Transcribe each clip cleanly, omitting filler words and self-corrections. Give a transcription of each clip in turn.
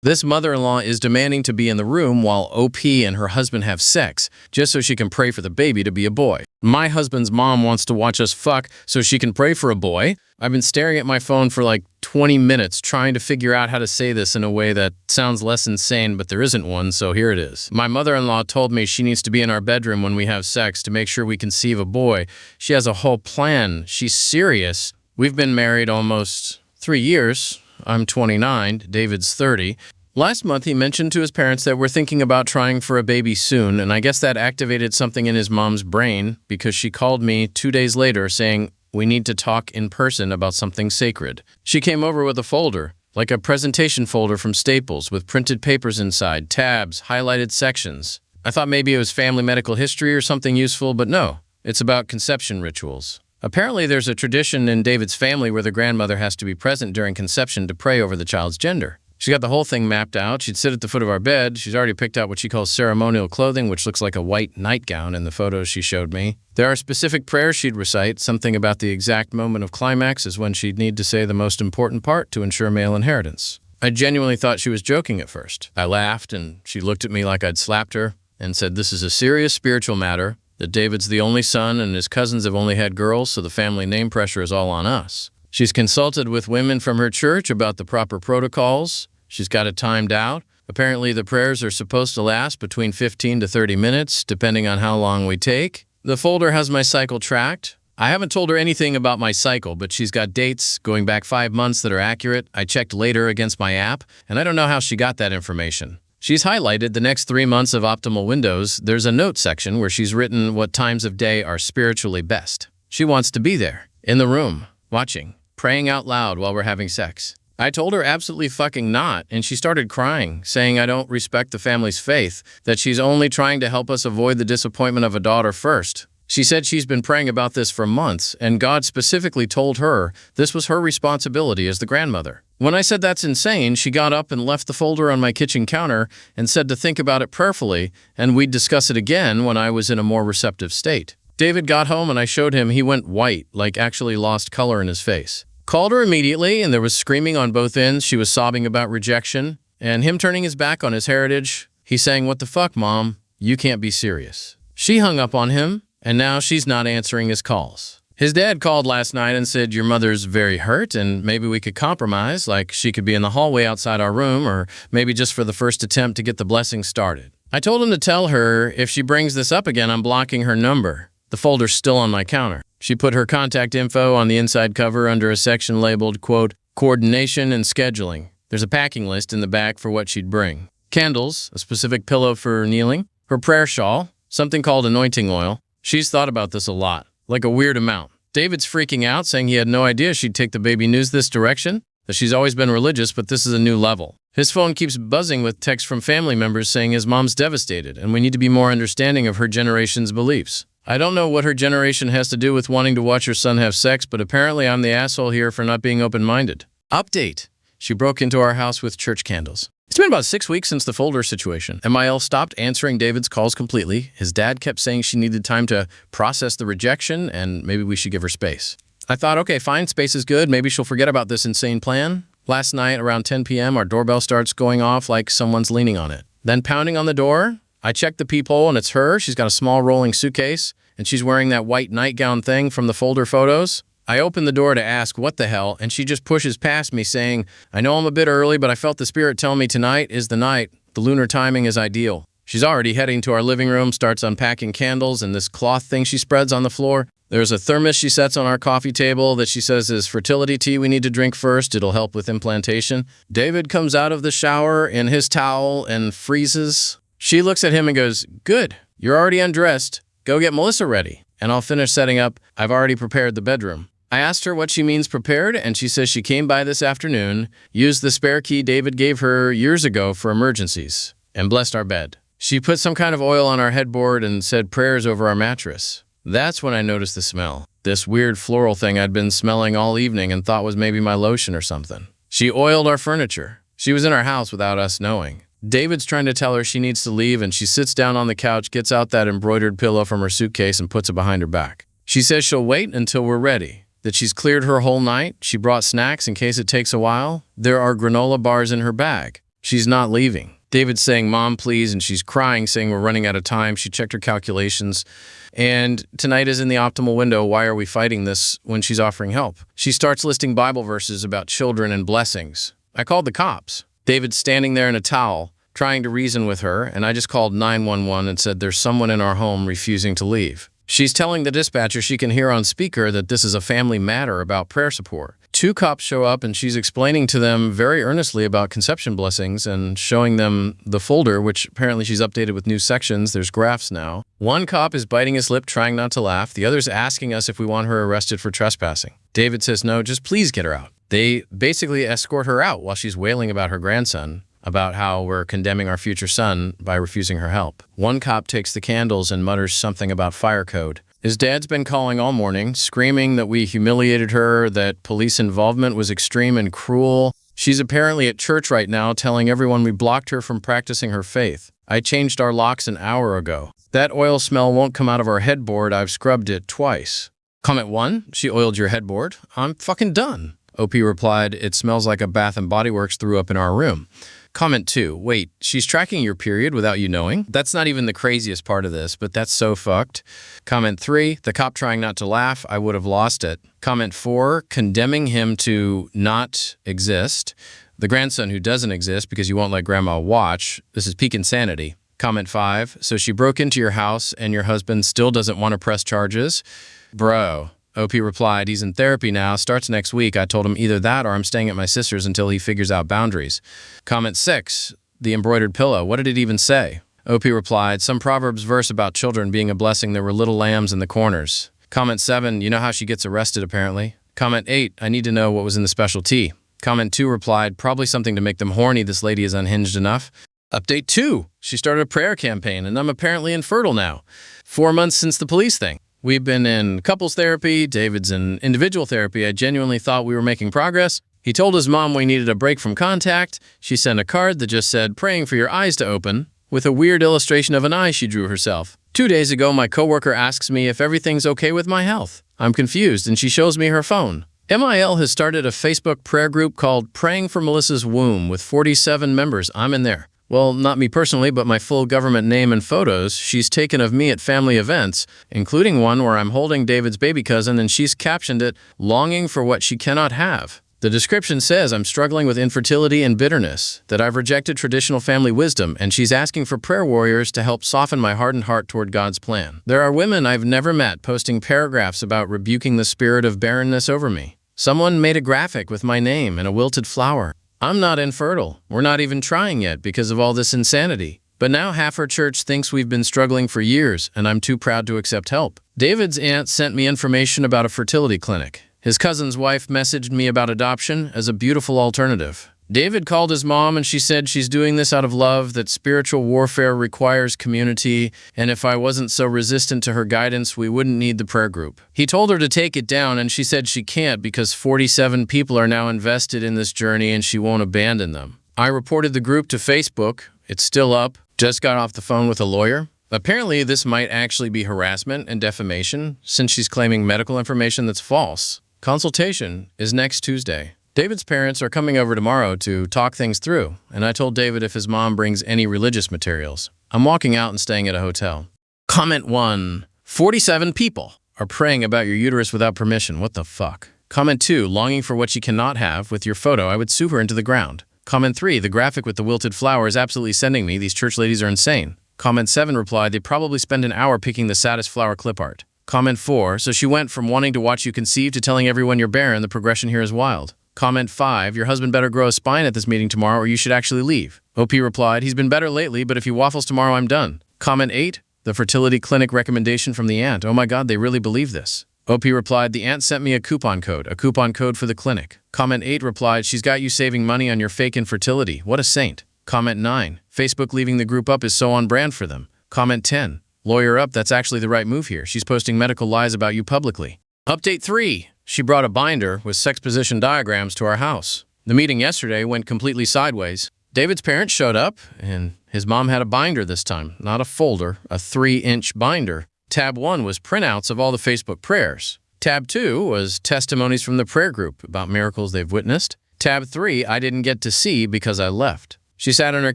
This mother-in-law is demanding to be in the room while OP and her husband have sex, just so she can pray for the baby to be a boy. My husband's mom wants to watch us fuck so she can pray for a boy. I've been staring at my phone for like 20 minutes trying to figure out how to say this in a way that sounds less insane, but there isn't one, so here it is. My mother-in-law told me she needs to be in our bedroom when we have sex to make sure we conceive a boy. She has a whole plan. She's serious. We've been married almost 3 years. I'm 29, David's 30. Last month, he mentioned to his parents that we're thinking about trying for a baby soon, and I guess that activated something in his mom's brain because she called me 2 days later saying, we need to talk in person about something sacred. She came over with a folder, like a presentation folder from Staples with printed papers inside, tabs, highlighted sections. I thought maybe it was family medical history or something useful, but no, it's about conception rituals. Apparently, there's a tradition in David's family where the grandmother has to be present during conception to pray over the child's gender. She got the whole thing mapped out. She'd sit at the foot of our bed. She's already picked out what she calls ceremonial clothing, which looks like a white nightgown in the photos she showed me. There are specific prayers she'd recite. Something about the exact moment of climax is when she'd need to say the most important part to ensure male inheritance. I genuinely thought she was joking at first. I laughed, and she looked at me like I'd slapped her and said, this is a serious spiritual matter, that David's the only son and his cousins have only had girls, so the family name pressure is all on us. She's consulted with women from her church about the proper protocols. She's got it timed out. Apparently, the prayers are supposed to last between 15 to 30 minutes, depending on how long we take. The folder has my cycle tracked. I haven't told her anything about my cycle, but she's got dates going back 5 months that are accurate. I checked later against my app, and I don't know how she got that information. She's highlighted the next 3 months of optimal windows. There's a note section where she's written what times of day are spiritually best. She wants to be there, in the room, watching, praying out loud while we're having sex. I told her absolutely fucking not, and she started crying, saying I don't respect the family's faith, that she's only trying to help us avoid the disappointment of a daughter first. She said she's been praying about this for months, and God specifically told her this was her responsibility as the grandmother. When I said that's insane, she got up and left the folder on my kitchen counter and said to think about it prayerfully, and we'd discuss it again when I was in a more receptive state. David got home and I showed him. He went white, like actually lost color in his face. Called her immediately, and there was screaming on both ends. She was sobbing about rejection, and him turning his back on his heritage. He's saying, what the fuck, Mom? You can't be serious. She hung up on him, and now she's not answering his calls. His dad called last night and said, your mother's very hurt, and maybe we could compromise, like she could be in the hallway outside our room, or maybe just for the first attempt to get the blessing started. I told him to tell her if she brings this up again, I'm blocking her number. The folder's still on my counter. She put her contact info on the inside cover under a section labeled, quote, coordination and scheduling. There's a packing list in the back for what she'd bring. Candles, a specific pillow for kneeling, her prayer shawl, something called anointing oil. She's thought about this a lot, like a weird amount. David's freaking out, saying he had no idea she'd take the baby news this direction, that she's always been religious, but this is a new level. His phone keeps buzzing with texts from family members saying his mom's devastated, and we need to be more understanding of her generation's beliefs. I don't know what her generation has to do with wanting to watch her son have sex, but apparently I'm the asshole here for not being open-minded. Update. She broke into our house with church candles. It's been about 6 weeks since the folder situation. MIL stopped answering David's calls completely. His dad kept saying she needed time to process the rejection and maybe we should give her space. I thought, okay, fine, space is good. Maybe she'll forget about this insane plan. Last night, around 10 p.m., our doorbell starts going off like someone's leaning on it. Then pounding on the door. I check the peephole and it's her. She's got a small rolling suitcase and she's wearing that white nightgown thing from the folder photos. I open the door to ask what the hell, and she just pushes past me saying, I know I'm a bit early, but I felt the spirit tell me tonight is the night. The lunar timing is ideal. She's already heading to our living room, starts unpacking candles and this cloth thing she spreads on the floor. There's a thermos she sets on our coffee table that she says is fertility tea we need to drink first. It'll help with implantation. David comes out of the shower in his towel and freezes. She looks at him and goes, good, you're already undressed. Go get Melissa ready, and I'll finish setting up. I've already prepared the bedroom. I asked her what she means prepared, and she says she came by this afternoon, used the spare key David gave her years ago for emergencies, and blessed our bed. She put some kind of oil on our headboard and said prayers over our mattress. That's when I noticed the smell. This weird floral thing I'd been smelling all evening and thought was maybe my lotion or something. She oiled our furniture. She was in our house without us knowing. David's trying to tell her she needs to leave, and she sits down on the couch, gets out that embroidered pillow from her suitcase, and puts it behind her back. She says she'll wait until we're ready. That she's cleared her whole night. She brought snacks in case it takes a while. There are granola bars in her bag. She's not leaving. David's saying, Mom, please, and she's crying, saying we're running out of time. She checked her calculations, and tonight is in the optimal window. Why are we fighting this when she's offering help? She starts listing Bible verses about children and blessings. I called the cops. David's standing there in a towel, trying to reason with her, and I just called 911 and said there's someone in our home refusing to leave. She's telling the dispatcher she can hear on speaker that this is a family matter about prayer support. 2 cops show up and she's explaining to them very earnestly about conception blessings and showing them the folder, which apparently she's updated with new sections. There's graphs now. 1 cop is biting his lip, trying not to laugh. The other's asking us if we want her arrested for trespassing. David says, no, just please get her out. They basically escort her out while she's wailing about her grandson, about how we're condemning our future son by refusing her help. 1 cop takes the candles and mutters something about fire code. His dad's been calling all morning, screaming that we humiliated her, that police involvement was extreme and cruel. She's apparently at church right now telling everyone we blocked her from practicing her faith. I changed our locks an hour ago. That oil smell won't come out of our headboard. I've scrubbed it twice. Comment 1, she oiled your headboard. I'm fucking done. OP replied, it smells like a Bath & Body Works threw up in our room. Comment 2, wait, she's tracking your period without you knowing? That's not even the craziest part of this, but that's so fucked. Comment 3, the cop trying not to laugh, I would have lost it. Comment 4, condemning him to not exist. The grandson who doesn't exist because you won't let grandma watch. This is peak insanity. Comment 5, so she broke into your house and your husband still doesn't want to press charges? Bro. OP replied, he's in therapy now, starts next week. I told him either that or I'm staying at my sister's until he figures out boundaries. Comment 6, the embroidered pillow. What did it even say? OP replied, some Proverbs verse about children being a blessing. There were little lambs in the corners. Comment 7, you know how she gets arrested apparently. Comment 8, I need to know what was in the special tea. Comment 2 replied, probably something to make them horny. This lady is unhinged enough. Update 2, she started a prayer campaign and I'm apparently infertile now. 4 months since the police thing. We've been in couples therapy, David's in individual therapy. I genuinely thought we were making progress. He told his mom we needed a break from contact. She sent a card that just said, praying for your eyes to open, with a weird illustration of an eye she drew herself. 2 days ago, my coworker asks me if everything's okay with my health. I'm confused, and she shows me her phone. MIL has started a Facebook prayer group called Praying for Melissa's Womb with 47 members. I'm in there. Well, not me personally, but my full government name and photos she's taken of me at family events, including one where I'm holding David's baby cousin and she's captioned it, longing for what she cannot have. The description says I'm struggling with infertility and bitterness, that I've rejected traditional family wisdom, and she's asking for prayer warriors to help soften my hardened heart toward God's plan. There are women I've never met posting paragraphs about rebuking the spirit of barrenness over me. Someone made a graphic with my name and a wilted flower. I'm not infertile. We're not even trying yet because of all this insanity. But now half her church thinks we've been struggling for years, and I'm too proud to accept help. David's aunt sent me information about a fertility clinic. His cousin's wife messaged me about adoption as a beautiful alternative. David called his mom and she said she's doing this out of love, that spiritual warfare requires community, and if I wasn't so resistant to her guidance, we wouldn't need the prayer group. He told her to take it down and she said she can't because 47 people are now invested in this journey and she won't abandon them. I reported the group to Facebook. It's still up. Just got off the phone with a lawyer. Apparently, this might actually be harassment and defamation since she's claiming medical information that's false. Consultation is next Tuesday. David's parents are coming over tomorrow to talk things through, and I told David if his mom brings any religious materials. I'm walking out and staying at a hotel. Comment 1. 47 people are praying about your uterus without permission. What the fuck? Comment 2. Longing for what she cannot have. With your photo, I would sue her into the ground. Comment 3. The graphic with the wilted flower is absolutely sending me. These church ladies are insane. Comment 7 replied, they probably spend an hour picking the saddest flower clip art. Comment 4. So she went from wanting to watch you conceive to telling everyone you're barren. The progression here is wild. Comment 5, your husband better grow a spine at this meeting tomorrow or you should actually leave. OP replied, he's been better lately, but if he waffles tomorrow, I'm done. Comment 8, the fertility clinic recommendation from the aunt. Oh my God, they really believe this. OP replied, the aunt sent me a coupon code for the clinic. Comment 8 replied, she's got you saving money on your fake infertility. What a saint. Comment 9, Facebook leaving the group up is so on brand for them. Comment 10, lawyer up, that's actually the right move here. She's posting medical lies about you publicly. Update 3. She brought a binder with sex position diagrams to our house. The meeting yesterday went completely sideways. David's parents showed up, and his mom had a binder this time, not a folder, a 3-inch binder. Tab 1 was printouts of all the Facebook prayers. Tab 2 was testimonies from the prayer group about miracles they've witnessed. Tab 3 I didn't get to see because I left. She sat on her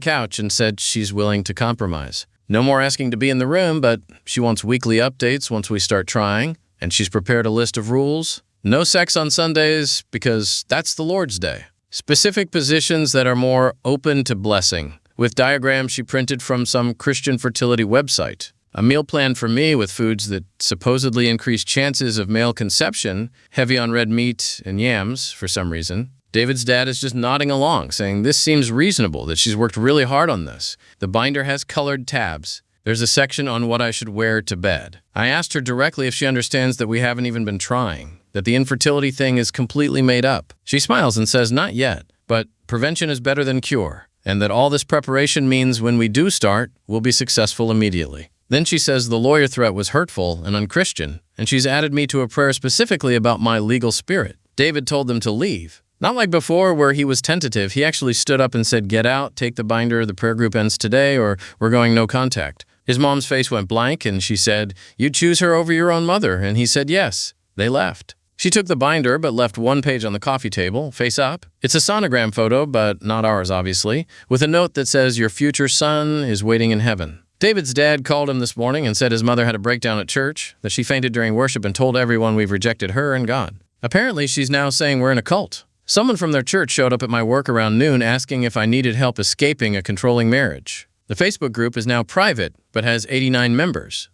couch and said she's willing to compromise. No more asking to be in the room, but she wants weekly updates once we start trying, and she's prepared a list of rules. No sex on Sundays because that's the Lord's Day. Specific positions that are more open to blessing, with diagrams she printed from some Christian fertility website. A meal plan for me with foods that supposedly increase chances of male conception, heavy on red meat and yams for some reason. David's dad is just nodding along, saying this seems reasonable, that she's worked really hard on this. The binder has colored tabs. There's a section on what I should wear to bed. I asked her directly if she understands that we haven't even been trying, that the infertility thing is completely made up. She smiles and says not yet, but prevention is better than cure, and that all this preparation means when we do start, we'll be successful immediately. Then she says the lawyer threat was hurtful and unchristian, and she's added me to a prayer specifically about my legal spirit. David told them to leave. Not like before where he was tentative, he actually stood up and said, get out, take the binder, the prayer group ends today, or we're going no contact. His mom's face went blank and she said, you choose her over your own mother, and he said yes. They left. She took the binder but left one page on the coffee table, face up. It's a sonogram photo, but not ours obviously, with a note that says your future son is waiting in heaven. David's dad called him this morning and said his mother had a breakdown at church, that she fainted during worship and told everyone we've rejected her and God. Apparently, she's now saying we're in a cult. Someone from their church showed up at my work around noon asking if I needed help escaping a controlling marriage. The Facebook group is now private, but has 89 members.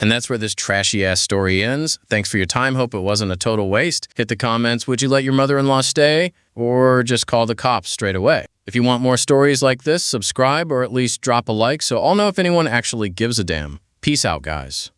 And that's where this trashy-ass story ends. Thanks for your time. Hope it wasn't a total waste. Hit the comments, would you let your mother-in-law stay? Or just call the cops straight away. If you want more stories like this, subscribe or at least drop a like so I'll know if anyone actually gives a damn. Peace out, guys.